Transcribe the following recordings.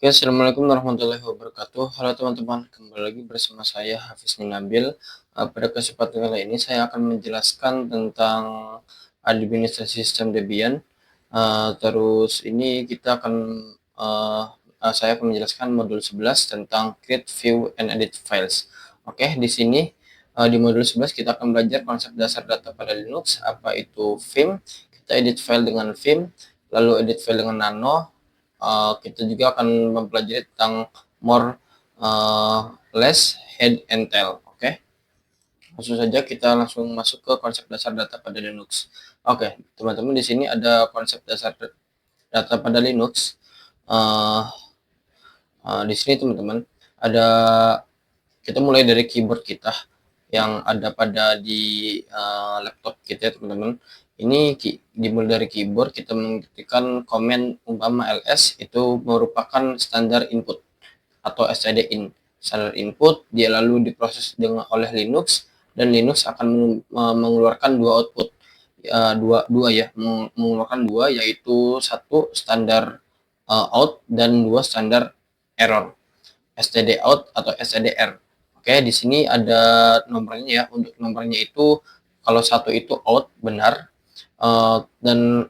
Oke, assalamualaikum warahmatullahi wabarakatuh. Halo teman-teman, kembali lagi bersama saya Hafiz Ninabil. Pada kesempatan kali ini saya akan menjelaskan tentang administrasi sistem Debian. Terus ini kita akan saya akan menjelaskan modul 11 tentang create, view, and edit files. Oke, di sini di modul 11 kita akan belajar konsep dasar data pada Linux, apa itu Vim, kita edit file dengan Vim, lalu edit file dengan Nano. Kita juga akan mempelajari tentang more, less, head, and tail. Oke, langsung saja kita langsung masuk ke konsep dasar data pada Linux. Oke, teman-teman, di sini ada konsep dasar data pada Linux. Uh, di sini teman-teman ada, kita mulai dari keyboard kita yang ada pada di laptop kita ya teman-teman. Ini dimulai dari keyboard, kita mengetikkan komen umpama ls, itu merupakan standar input atau std in, standar input. Dia lalu diproses oleh Linux, dan Linux akan mengeluarkan dua output, dua ya, mengeluarkan dua, yaitu satu standar out dan dua standar error, std out atau stdr. Oke, di sini ada nomornya ya. Untuk nomornya itu, kalau satu itu out benar, dan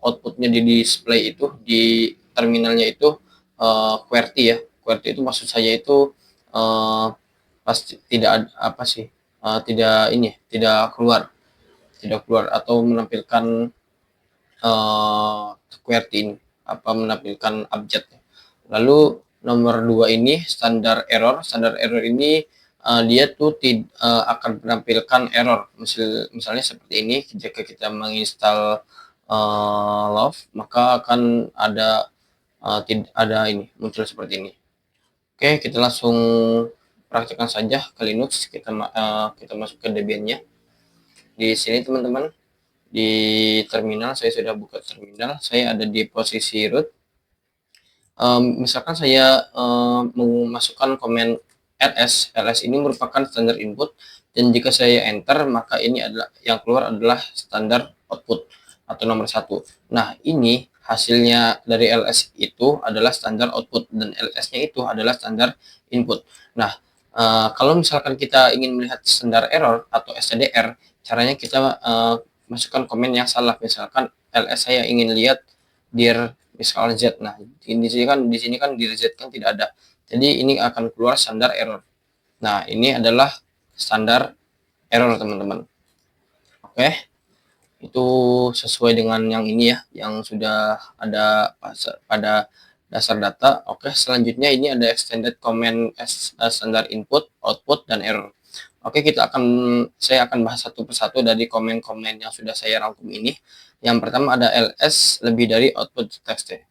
outputnya di display itu di terminalnya itu QWERTY ya. QWERTY itu maksud saya itu pasti tidak apa sih, tidak keluar atau menampilkan QWERTY ini, menampilkan abjad. Lalu nomor 2 ini standar error. Standar error ini dia tuh akan menampilkan error. Misalnya seperti ini, jika kita menginstal love, maka akan ada ini muncul seperti ini. Oke, kita langsung praktekkan saja ke Linux. Kita masuk ke Debian-nya. Di sini teman-teman, di terminal saya sudah buka terminal. Saya ada di posisi root. Misalkan saya memasukkan komen ls ini merupakan standar input, dan jika saya enter, maka ini adalah yang keluar adalah standar output atau nomor satu. Nah, ini hasilnya dari ls itu adalah standar output, dan ls-nya itu adalah standar input. Nah, kalau misalkan kita ingin melihat standar error atau stdr, caranya kita masukkan komen yang salah. Misalkan ls saya ingin lihat dir misal Z. Nah, di sini kan dir Z kan tidak ada. Jadi ini akan keluar standar error. Nah, ini adalah standar error, teman-teman. Oke, itu sesuai dengan yang ini ya, yang sudah ada pada dasar data. Oke, selanjutnya ini ada extended comment standar input, output, dan error. Oke, saya akan bahas satu persatu dari komen-komen yang sudah saya rangkum ini. Yang pertama ada ls lebih dari output txt.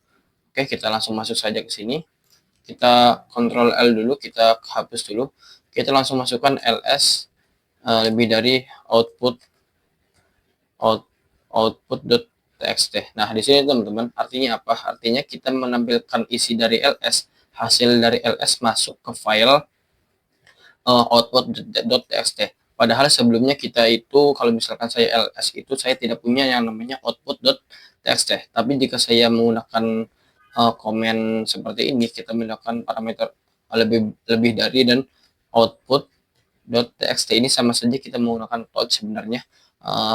Oke, kita langsung masuk saja ke sini. Kita Ctrl L dulu, kita hapus dulu. Kita langsung masukkan ls lebih dari output.txt. Nah, di sini teman-teman, artinya apa? Artinya kita menampilkan isi dari ls, hasil dari ls masuk ke file output.txt. Padahal sebelumnya kita itu, kalau misalkan saya ls itu, saya tidak punya yang namanya output.txt. Tapi jika saya menggunakan komen seperti ini, kita menggunakan parameter lebih dari dan output.txt, ini sama saja kita menggunakan plot sebenarnya.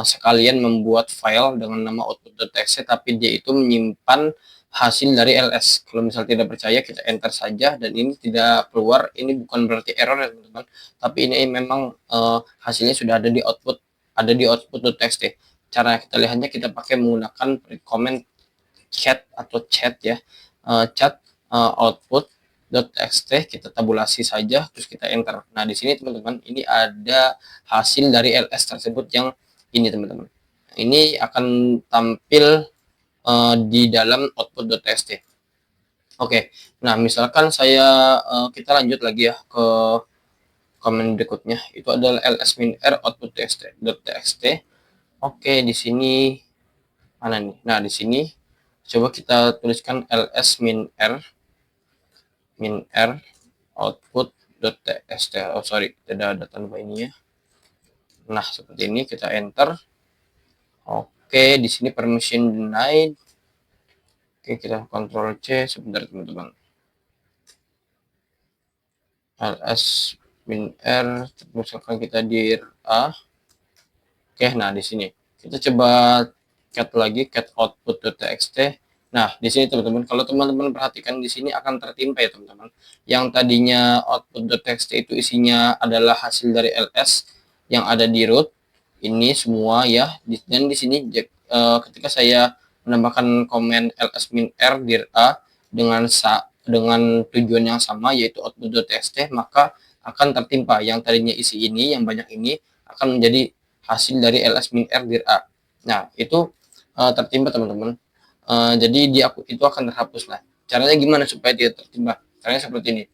Sekalian membuat file dengan nama output.txt, tapi dia itu menyimpan hasil dari ls. Kalau misal tidak percaya, kita enter saja, dan ini tidak keluar. Ini bukan berarti error ya teman-teman, tapi ini memang hasilnya sudah ada di output.txt. Cara kita lihatnya, kita pakai menggunakan comment chat ya, chat output.txt, kita tabulasi saja, terus kita enter. Nah, di sini teman-teman, ini ada hasil dari ls tersebut yang ini teman-teman. Ini akan tampil di dalam output.txt. Oke, nah misalkan kita lanjut lagi ya ke komen berikutnya, itu adalah ls-r output.txt. Oke, di sini mana nih? Nah, di sini coba kita tuliskan ls-r output.txt. Oh sorry, tidak ada tanpa ini ya. Nah, seperti ini, kita enter. Oke, di sini permission denied. Oke, kita Ctrl C sebentar teman-teman. ls min r, misalkan kita dir a. Oke, nah di sini kita coba cat lagi, cat output.txt. Nah, di sini teman-teman, kalau teman-teman perhatikan di sini akan tertimpa ya teman-teman. Yang tadinya output.txt itu isinya adalah hasil dari ls yang ada di root, ini semua ya. Dan di sini ketika saya menambahkan komen ls min r dir a dengan tujuan yang sama yaitu output.txt, maka akan tertimpa yang tadinya isi ini, yang banyak ini akan menjadi hasil dari ls min r dir a. Nah, itu tertimpa teman-teman. Jadi itu akan terhapus lah. Caranya gimana supaya tidak tertimpa? Caranya seperti ini.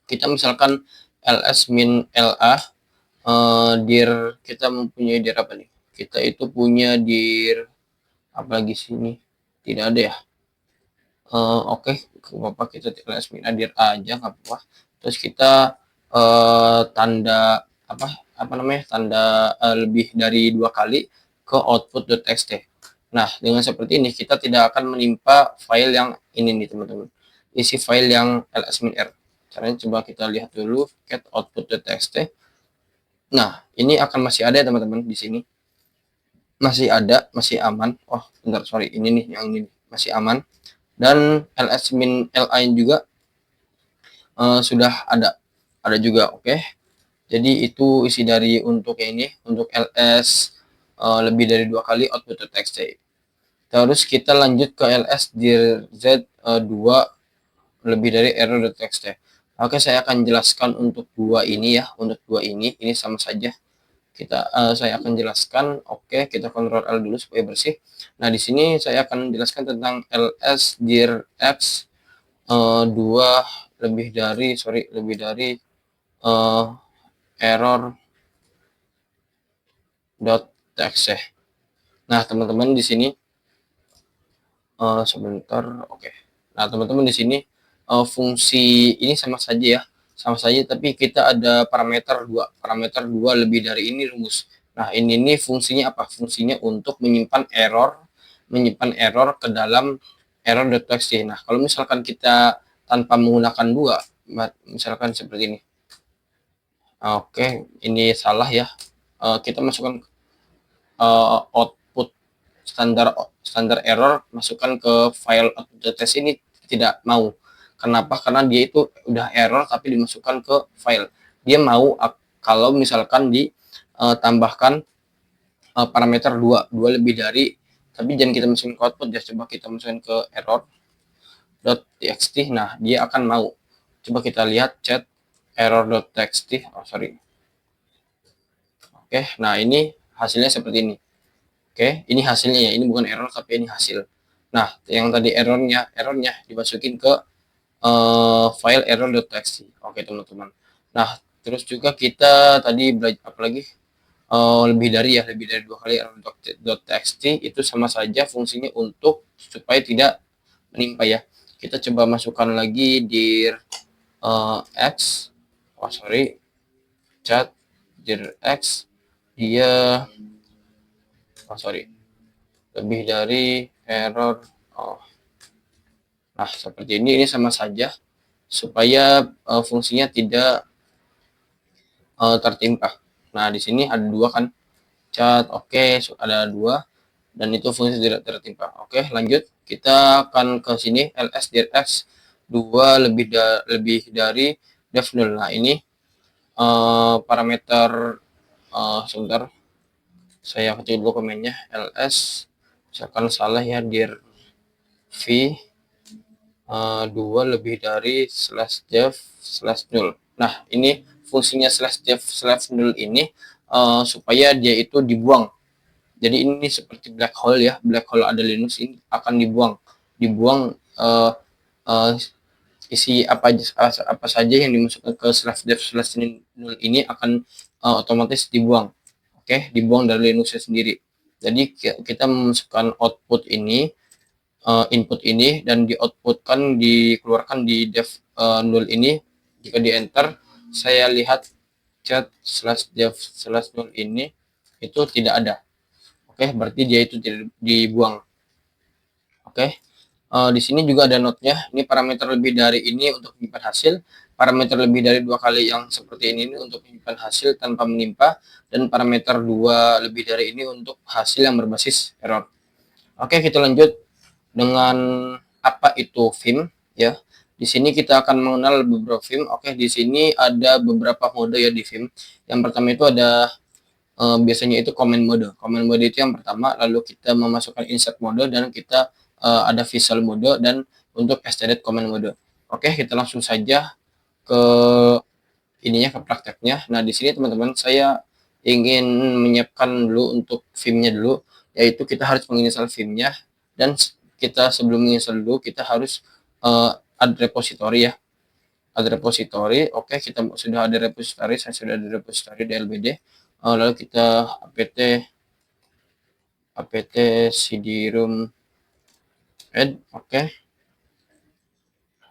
Kita misalkan ls min la, dir kita mempunyai dir apa nih? Kita itu punya dir apa lagi sini? Tidak ada ya. Oke, apa kita ls min a dir a aja nggak apa-apa. Terus kita tanda apa namanya, tanda lebih dari 2 kali ke output.txt. Nah, dengan seperti ini kita tidak akan menimpa file yang ini nih teman-teman, isi file yang ls-min-r. Caranya coba kita lihat dulu cat output.txt. Nah, ini akan masih ada teman-teman di sini, masih ada, masih aman. Oh bentar, sorry, ini nih yang ini masih aman. Dan ls-min-li juga sudah ada juga. Oke, jadi itu isi dari untuk yang ini, untuk ls lebih dari 2 kali output.txt. Terus kita lanjut ke ls dir z2 lebih dari error.txt. Oke, saya akan jelaskan untuk dua ini ya. Untuk dua ini sama saja. Saya akan jelaskan. Oke, kita Ctrl L dulu supaya bersih. Nah, di sini saya akan jelaskan tentang ls dir x 2 lebih dari error.txt. Nah, teman-teman di sini sebentar. Oke. Nah, teman-teman di sini fungsi ini sama saja ya. Sama saja, tapi kita ada parameter 2. Parameter 2 lebih dari ini rumus. Nah, ini nih fungsinya apa? Fungsinya untuk menyimpan error ke dalam error.txt. Nah, kalau misalkan kita tanpa menggunakan 2, misalkan seperti ini. Oke, ini salah ya. Kita masukkan output standar error, masukkan ke file output.txt, ini tidak mau. Kenapa? Karena dia itu udah error tapi dimasukkan ke file. Dia mau kalau misalkan ditambahkan parameter 2 lebih dari, tapi jangan kita masukin ke output ya. Coba kita masukin ke error.txt. Nah, dia akan mau. Coba kita lihat chat error.txt. Oh sorry. Oke, nah ini hasilnya seperti ini. Oke, ini hasilnya ya. Ini bukan error tapi ini hasil. Nah, yang tadi errornya dimasukin ke file error.txt. Oke, teman-teman. Nah, terus juga kita tadi belajar apa lagi? Lebih dari 2 kali error.txt itu sama saja fungsinya untuk supaya tidak menimpa ya. Kita coba masukkan lagi dir x. Oh, sorry. Chat dir x dia lebih dari error. Nah, seperti ini sama saja supaya fungsinya tidak tertimpa. Nah, di sini ada 2 kan, chat. Oke, ada 2 dan itu fungsi tidak tertimpa. Oke, lanjut. Kita akan ke sini ls dir x 2 lebih dari def 0. Nah, ini parameter sebentar. Saya ketik dulu komennya. ls misalkan salah ya, dir v 2 lebih dari /def/0. Nah, ini fungsinya /def/0 ini supaya dia itu dibuang. Jadi ini seperti black hole ya. Black hole ada Linux, ini akan dibuang isi apa saja yang dimasukkan ke /def/0 ini akan otomatis dibuang. Oke, dibuang dari Linuxnya sendiri. Jadi kita memasukkan output ini, input ini, dan dikeluarkan di def 0 ini. Jika di enter, saya lihat chat /def/0 ini itu tidak ada. Oke, berarti dia itu tidak dibuang. Oke, Di sini juga ada notnya. Ini parameter lebih dari ini untuk menyimpan hasil, parameter lebih dari 2 kali yang seperti ini untuk menyimpan hasil tanpa menimpa, dan parameter 2 lebih dari ini untuk hasil yang berbasis error. Oke, kita lanjut dengan apa itu vim ya. Di sini kita akan mengenal beberapa vim. Oke, di sini ada beberapa mode ya di vim. Yang pertama itu ada biasanya itu comment mode. Comment mode itu yang pertama, lalu kita memasukkan insert mode, dan kita ada visual mode, dan untuk extended comment mode. Oke, kita langsung saja ke ininya, ke prakteknya. Nah, di sini teman-teman saya ingin menyiapkan dulu untuk vimnya dulu, yaitu kita harus menginstal vimnya, dan kita sebelum menginstal dulu kita harus add repository ya. Add repository. Oke, kita sudah ada repository, saya sudah ada repository di LBD. Lalu kita apt cd-room add. Oke,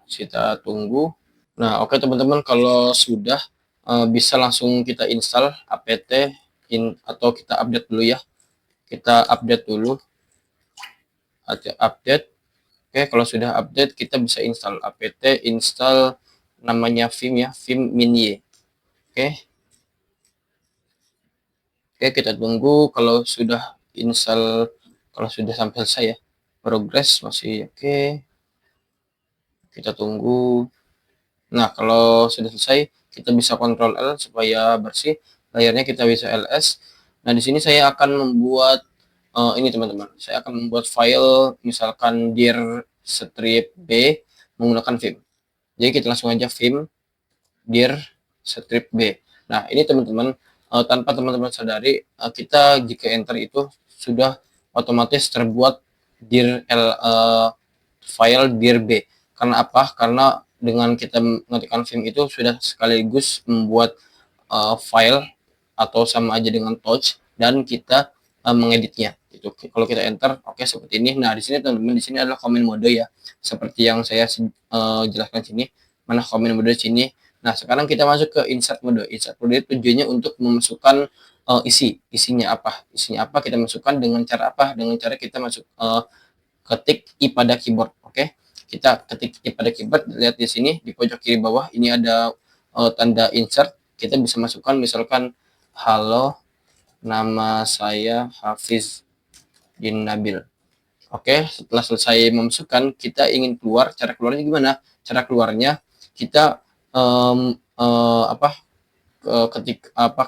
kita tunggu. Nah, oke teman-teman, kalau sudah bisa langsung kita install apt atau kita update dulu ya. Kita update dulu. Update. Oke, kalau sudah update kita bisa install apt install namanya vim ya, vim min-y. Oke. Oke, kita tunggu kalau sudah install, kalau sudah sampai selesai ya. Progress masih oke. Kita tunggu. Nah, kalau sudah selesai, kita bisa Ctrl L supaya bersih. Layarnya kita bisa ls. Nah, di sini saya akan membuat ini teman-teman. Saya akan membuat file misalkan dir strip b menggunakan vim. Jadi kita langsung aja vim dir strip b. Nah, ini teman-teman, tanpa teman-teman sadari, kita jika enter itu sudah otomatis terbuat dir file dir b. Karena apa? Karena dengan kita mengetikkan vim itu sudah sekaligus membuat file atau sama aja dengan touch, dan kita mengeditnya. Itu kalau kita enter, oke, seperti ini. Nah, di sini teman-teman, di sini adalah comment mode ya, seperti yang saya jelaskan sini. Mana comment mode di sini. Nah, sekarang kita masuk ke insert mode. Insert mode tujuannya untuk memasukkan isinya apa kita masukkan dengan cara apa, dengan cara kita masuk ketik i pada keyboard. Oke, kita ketik i pada keyboard. Lihat di sini di pojok kiri bawah ini ada tanda insert. Kita bisa masukkan misalkan halo, nama saya Hafiz bin Nabil. Oke, setelah selesai memasukkan, kita ingin keluar. Cara keluarnya gimana? Cara keluarnya kita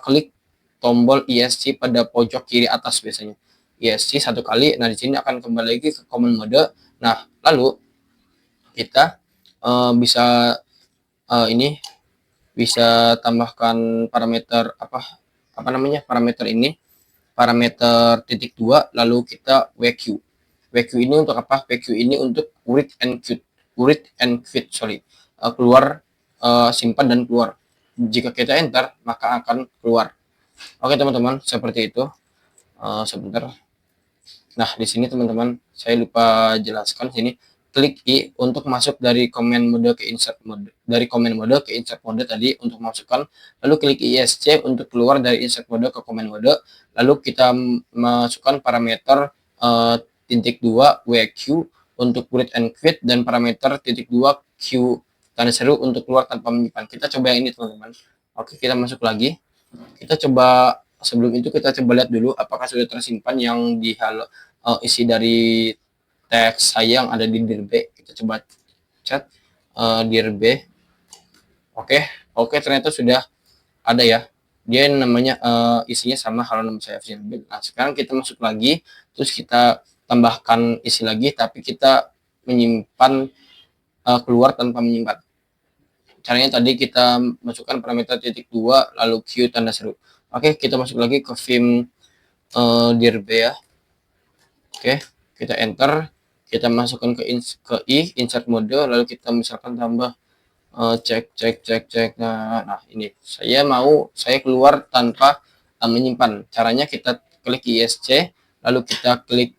klik tombol ESC pada pojok kiri atas biasanya. ESC satu kali. Nah, di sini akan kembali lagi ke command mode. Nah, lalu kita bisa ini bisa tambahkan parameter parameter ini, parameter titik 2, lalu kita WQ. WQ ini untuk apa? WQ ini untuk read and quit, keluar, simpan dan keluar. Jika kita enter, maka akan keluar. Oke teman-teman, seperti itu. Sebentar. Nah, di sini teman-teman, saya lupa jelaskan sini. Klik I untuk masuk dari comment mode ke insert mode. Dari comment mode ke insert mode tadi untuk masukkan. Lalu klik ISC untuk keluar dari insert mode ke comment mode. Lalu kita masukkan parameter titik 2 WQ untuk read and quit, dan parameter titik 2 Q tanda seru untuk keluar tanpa menyimpan. Kita coba yang ini teman-teman. Oke, kita masuk lagi. Kita coba, sebelum itu kita coba lihat dulu apakah sudah tersimpan yang di isi dari teks saya yang ada di dir b. Kita coba chat dir b. Oke, ternyata sudah ada ya. Dia namanya isinya sama, halo nama saya Hafiz. Nah, sekarang kita masuk lagi, terus kita tambahkan isi lagi, tapi kita menyimpan keluar tanpa menyimpan. Caranya tadi kita masukkan parameter titik 2 lalu Q tanda seru. Oke, kita masuk lagi ke vim dir b ya. Oke, kita enter, kita masukkan ke I insert mode, lalu kita misalkan tambah cek. Nah, ini saya keluar tanpa menyimpan. Caranya kita klik ISC, lalu kita klik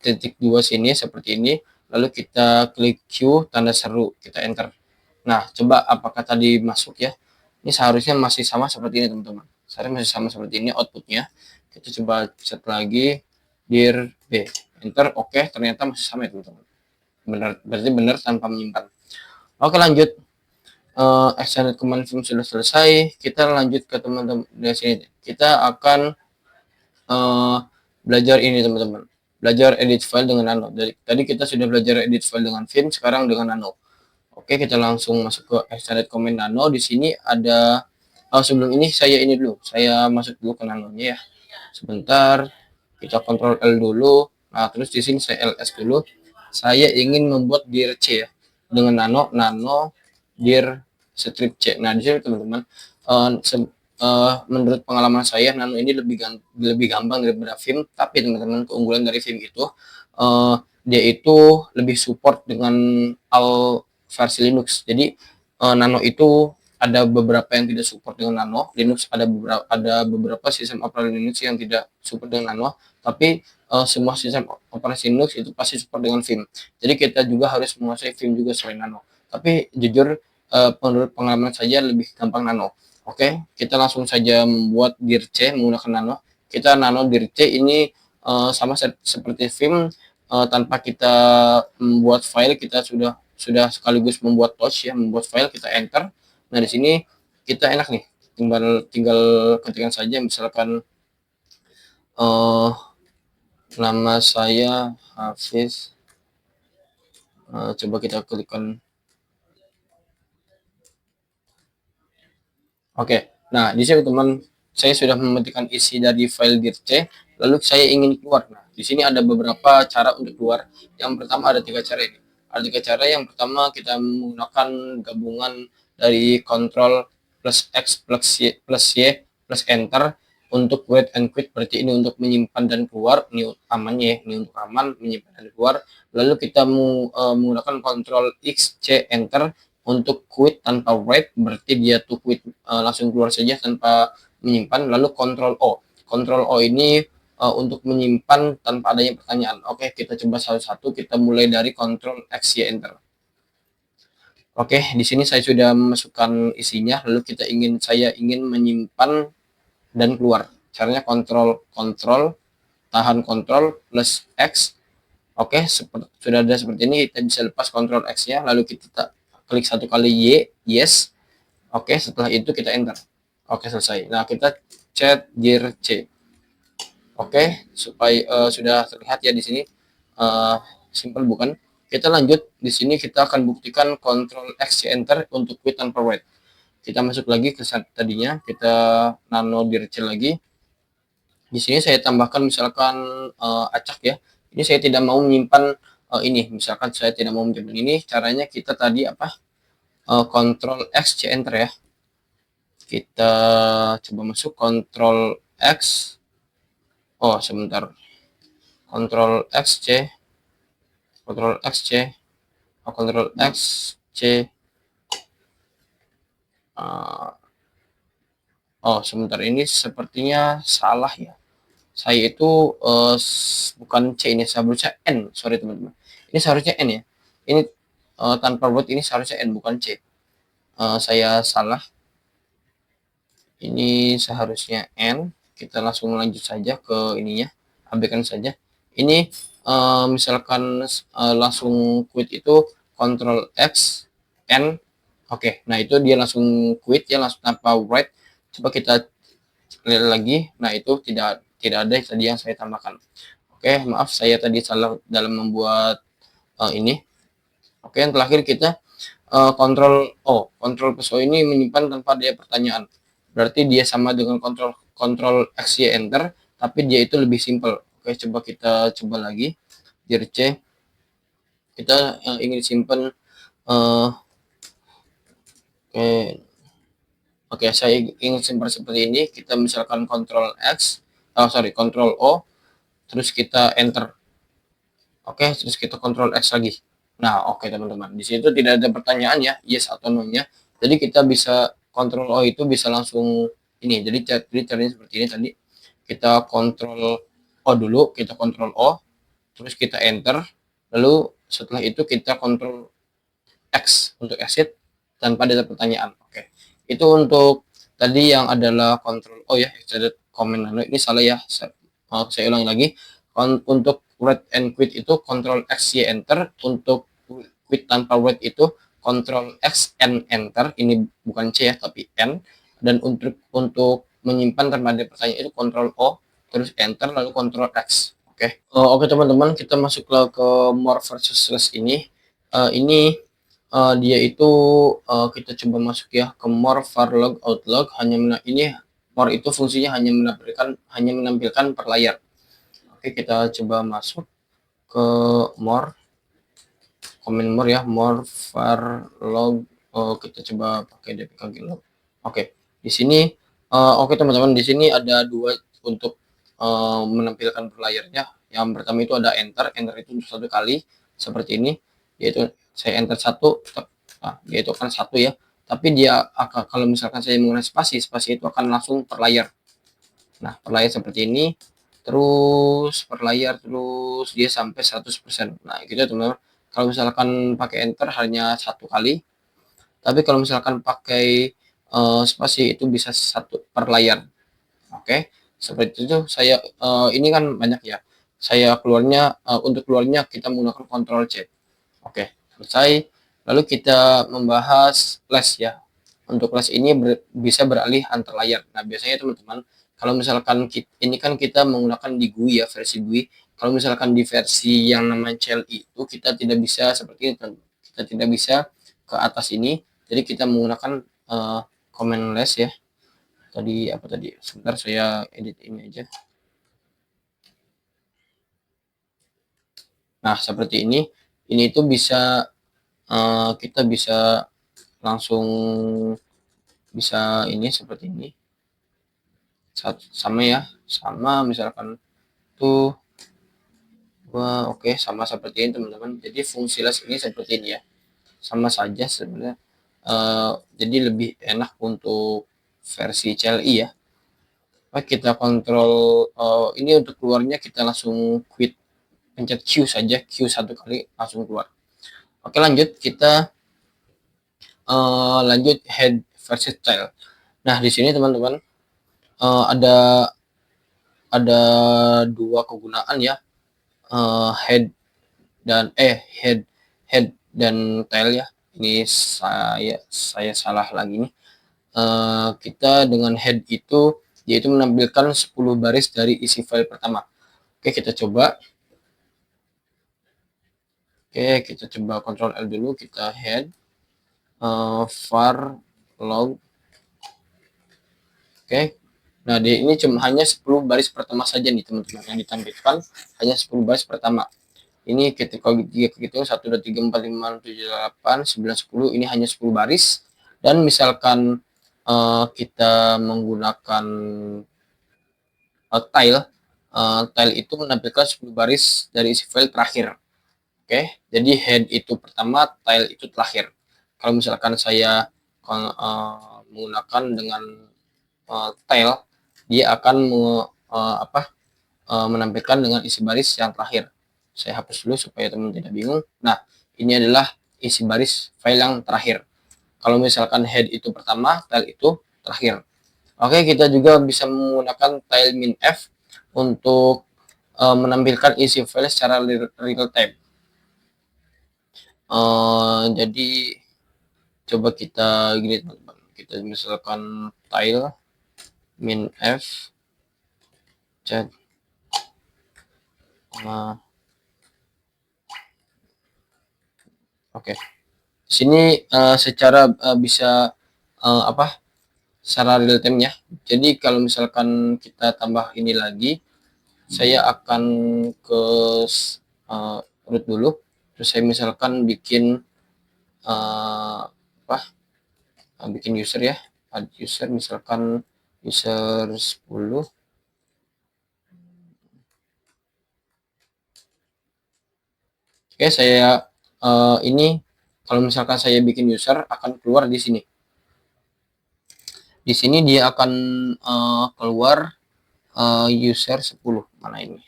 titik 2 sini seperti ini, lalu kita klik Q tanda seru, kita enter. Nah, coba apakah tadi masuk ya? Ini seharusnya masih sama seperti ini teman-teman. Saya masih sama seperti ini outputnya. Kita coba chat lagi dir b, enter. Oke, ternyata masih sama ya teman-teman. berarti benar tanpa menyimpan. Oke, lanjut. Extended command vim sudah selesai. Kita lanjut ke teman-teman di sini. Kita akan belajar ini teman-teman, belajar edit file dengan nano. Jadi tadi kita sudah belajar edit file dengan vim, sekarang dengan nano. Oke, kita langsung masuk ke extended command nano. Di sini ada sebelum ini saya masuk dulu ke nanonya ya. Sebentar, kita kontrol L dulu. Nah, terus di sini saya ls dulu. Saya ingin membuat dir c ya, dengan nano dir strip c. Nah, di sini teman-teman, menurut pengalaman saya nano ini lebih gampang daripada vim, tapi teman-teman, keunggulan dari vim itu dia itu lebih support dengan all versi Linux. Jadi nano itu ada beberapa yang tidak support dengan nano. Linux ada beberapa sistem operasi Linux yang tidak support dengan nano, tapi semua sistem operasi Linux itu pasti support dengan vim. Jadi kita juga harus menguasai vim juga selain nano. Tapi jujur menurut pengalaman saya lebih gampang nano. Oke, kita langsung saja membuat dir c menggunakan nano. Kita nano dir c ini sama seperti vim, tanpa kita membuat file, kita sudah sekaligus membuat touch ya, membuat file, kita enter. Nah, di sini kita enak nih, tinggal ketikkan saja, misalkan nama saya Hafiz. Coba kita klikkan. Oke, nah di sini teman, saya sudah memetikkan isi dari file dir c, lalu saya ingin keluar. Nah, di sini ada beberapa cara untuk keluar. Yang pertama ada 3 cara ini. Ada 3 cara. Yang pertama kita menggunakan gabungan dari Ctrl plus X plus Y plus Enter untuk wait and quit. Berarti ini untuk menyimpan dan keluar. Ini amannya ya, ini untuk aman, menyimpan dan keluar. Lalu kita menggunakan Ctrl X C Enter untuk quit tanpa wait, berarti dia tuh quit langsung keluar saja tanpa menyimpan. Lalu Ctrl O ini untuk menyimpan tanpa adanya pertanyaan. Oke, kita coba satu-satu. Kita mulai dari Ctrl X Y Enter. Oke, di sini saya sudah memasukkan isinya. Lalu saya ingin menyimpan dan keluar. Caranya Ctrl tahan Ctrl plus X. Oke, sudah ada seperti ini. Kita bisa lepas Ctrl X ya, lalu kita klik 1 kali Y, yes. Oke, setelah itu kita enter. Oke, selesai. Nah, kita chat dir C. Oke, supaya sudah terlihat ya di sini. Simple bukan? Kita lanjut. Di sini kita akan buktikan Ctrl X enter untuk quit tanpa wait. Kita masuk lagi ke tadinya, kita nano dir C lagi. Di sini saya tambahkan misalkan acak ya. Ini saya tidak mau menyimpan ini. Misalkan saya tidak mau menyimpan ini. Caranya kita tadi apa? Ctrl X C enter ya. Kita coba masuk Ctrl X. Oh, sebentar. Ctrl X C. Ctrl X C. Ctrl X C. Oh, sebentar, ini sepertinya salah ya. Saya itu bukan C, ini seharusnya N. Sorry teman-teman. Ini seharusnya N ya. Ini tanpa word ini seharusnya N bukan C. Saya salah. Ini seharusnya N. Kita langsung lanjut saja ke ininya. Abaikan saja. Ini misalkan langsung quit itu Ctrl X N. Oke, nah itu dia langsung quit ya, langsung tanpa write. Coba kita lihat lagi. Nah, itu tidak ada tadi yang saya tambahkan. Oke, maaf saya tadi salah dalam membuat ini. Oke, yang terakhir kita Ctrl plus O ini menyimpan tanpa ada pertanyaan. Berarti dia sama dengan Ctrl X Y enter, tapi dia itu lebih simple. Oke, kita coba lagi. Dir C. Kita ingin simpan Oke, saya ingin simpan seperti ini. Kita misalkan Ctrl Ctrl O, terus kita enter. Oke, terus kita Ctrl X lagi. Nah, oke teman-teman. Di situ tidak ada pertanyaan ya, yes atau no-nya. Jadi kita bisa Ctrl O itu bisa langsung ini. Jadi caranya seperti ini tadi. Kita Ctrl O dulu, kita Ctrl O, terus kita enter. Lalu setelah itu kita Ctrl X untuk exit tanpa ada pertanyaan. Oke. Itu untuk tadi yang adalah Ctrl O ya, extended command nano. Ini salah ya. Saya ulangi lagi. Untuk write and quit itu Ctrl X Y enter, untuk quit tanpa wait itu Ctrl X N Enter, ini bukan C ya tapi N, dan untuk menyimpan tanpa ada pertanyaan itu Ctrl O terus Enter lalu Ctrl X. Oke teman-teman, kita masuk ke more versus less ini. Dia itu kita coba masuk ya ke more var log outlog. Ini more itu fungsinya hanya menampilkan per layar. Oke, kita coba masuk ke more comment more ya, more var log. Kita coba pakai dpkg log. Oke, di sini oke teman-teman, di sini ada dua untuk menampilkan per layarnya. Yang pertama itu ada enter itu satu kali seperti ini, yaitu saya enter satu, nah, dia itu akan satu ya, tapi dia akan, kalau misalkan saya menggunakan spasi itu akan langsung per layar. Nah, per layar seperti ini, terus per layar, terus dia sampai 100%. Nah, gitu teman-teman. Kalau misalkan pakai enter hanya satu kali, tapi kalau misalkan pakai spasi itu bisa satu per layar. Oke, seperti itu. Saya ini kan banyak ya. Saya keluarnya untuk keluarnya kita menggunakan Ctrl C. Oke, selesai. Lalu kita membahas less ya. Untuk less ini bisa beralih antar layar. Nah, biasanya teman-teman, kalau misalkan ini kan kita menggunakan di GUI ya, versi GUI. Kalau misalkan di versi yang namanya CLI itu kita tidak bisa seperti itu. Kita tidak bisa ke atas ini. Jadi kita menggunakan command less ya. Tadi apa tadi? Sebentar saya edit ini aja. Nah, seperti ini. Ini itu bisa kita bisa langsung bisa ini seperti ini. Sama ya, sama misalkan tuh. Wah, oke, sama seperti ini teman-teman. Jadi fungsi less ini seperti ini ya. Sama saja sebenarnya. Jadi lebih enak untuk versi CLI ya. Kita kontrol ini untuk keluarnya kita langsung quit, pencet Q saja, Q satu kali langsung keluar. Oke, lanjut kita lanjut head versus tail. Nah, di sini teman-teman ada dua kegunaan ya, head dan tail ya. Ini saya salah lagi nih. Kita dengan head itu yaitu menampilkan 10 baris dari isi file pertama. Oke, kita coba. Oke, kita coba Ctrl L dulu, kita head var log. Oke. Nah, ini hanya 10 baris pertama saja nih teman-teman yang ditampilkan, hanya 10 baris pertama. Ini ketika gitu 1 2 3 4 5 6 7 8 9 10, ini hanya 10 baris. Dan misalkan kita menggunakan tile itu menampilkan 10 baris dari isi file terakhir. Oke, jadi head itu pertama, tile itu terakhir. Kalau misalkan saya menggunakan dengan tile, dia akan menampilkan dengan isi baris yang terakhir. Saya hapus dulu supaya teman-teman tidak bingung. Nah, ini adalah isi baris file yang terakhir. Kalau misalkan head itu pertama, tile itu terakhir. Oke, kita juga bisa menggunakan tile min F untuk menampilkan isi file secara real time. Jadi coba kita gini teman-teman, kita misalkan tile min F chat. Oke. Sini secara bisa secara real time ya. Jadi kalau misalkan kita tambah ini lagi, saya akan ke root dulu, terus saya misalkan bikin bikin user ya, add user, misalkan user 10. Oke, saya ini kalau misalkan saya bikin user akan keluar di sini. Di sini dia akan keluar user 10. Mana ini?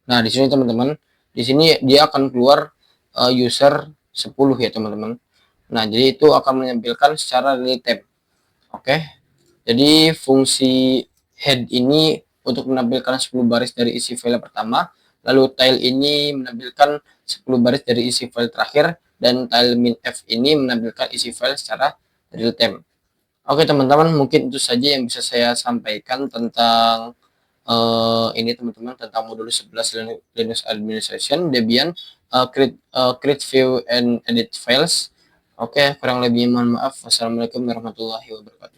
Nah, di sini teman-teman, di sini dia akan keluar user 10 ya teman-teman. Nah, jadi itu akan menampilkan secara real time. Oke. Jadi fungsi head ini untuk menampilkan 10 baris dari isi file pertama, Lalu tile ini menampilkan 10 baris dari isi file terakhir, dan tile minf ini menampilkan isi file secara real time. Oke teman-teman, mungkin itu saja yang bisa saya sampaikan tentang ini teman-teman, tentang modul 11 Linux Administration Debian, create view and edit files. Oke, kurang lebih mohon maaf. Wassalamualaikum warahmatullahi wabarakatuh.